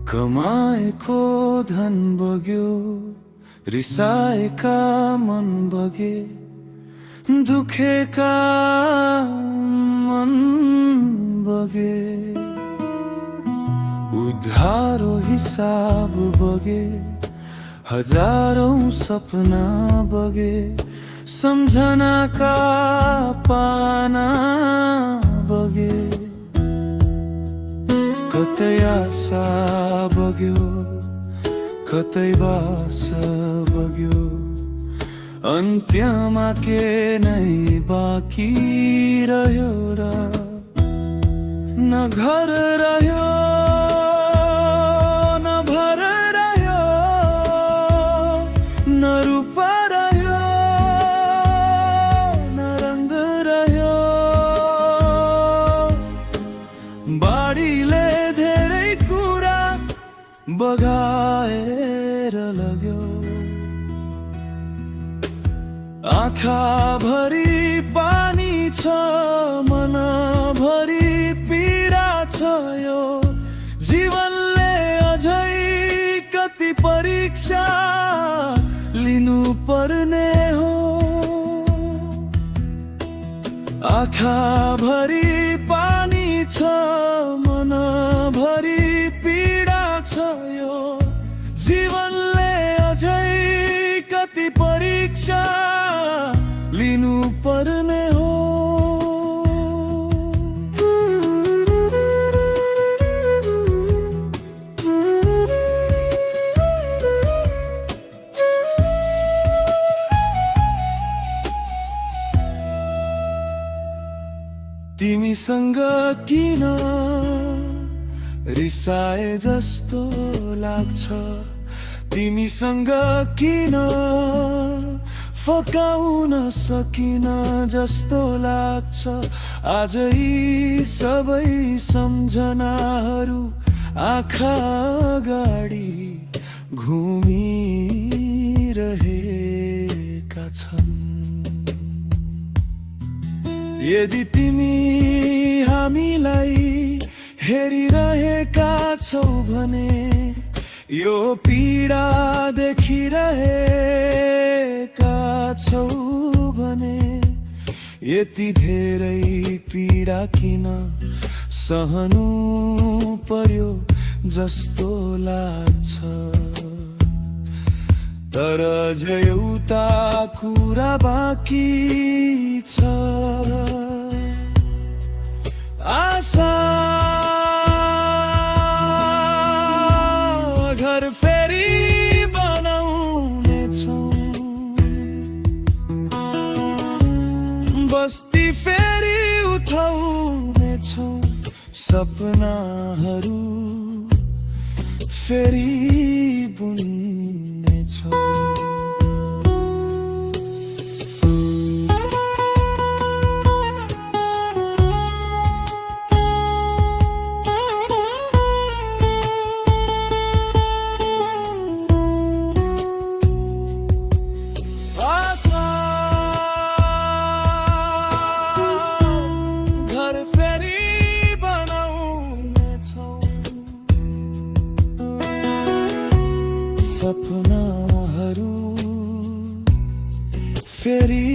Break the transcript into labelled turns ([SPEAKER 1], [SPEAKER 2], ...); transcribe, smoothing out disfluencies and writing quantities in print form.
[SPEAKER 1] कमाएको धन बग्यो, रिसाएका मन बगे, दुखेका मन बगे, उधारो हिसाब बगे, हजारौं सपना बगे, सम्झना का पाना बगे, कतै आशा बग्यो, कतै बास बग्यो, अन्त्यमा के नै बाँकी रह्यो र न घर रह्यो न भर रह्यो, न रूप रह्यो न रंग रह्यो। बाढीले धेरै कुरा बगाएर लग्यो, आँखा भरी पानी छ, मन भरी पीडा छ, यो जीवनले अझै कति परीक्षा लिनु पर्ने हो। आँखा भरी पानी छ, मन भरी पीडा छ, यो जीवनले अझै कति परीक्षा लिनु पर्ने हो। तिमीसँग किन रिसाए जस्तो लाग्छ, तिमीसँग किन फकाउन सकिन जस्तो लाग्छ। आज यी सबै सम्झनाहरू आँखा अगाडि घुमिरहेका छन्। यदि तिमी हामीलाई हेरिरहेका छौ भने यो पीडा देखिरहेका छौ भने यति धेरै पीडा किन सहनु पर्यो जस्तो लाग्छ। तर अझै एउटा कुरा बाँकी छ, आशा घर फेरि बनाउने छौं, बस्ती फेरि उठाउने छौं, सपनाहरू फेरि बुन्ने छौं। सपनाहरू फेरि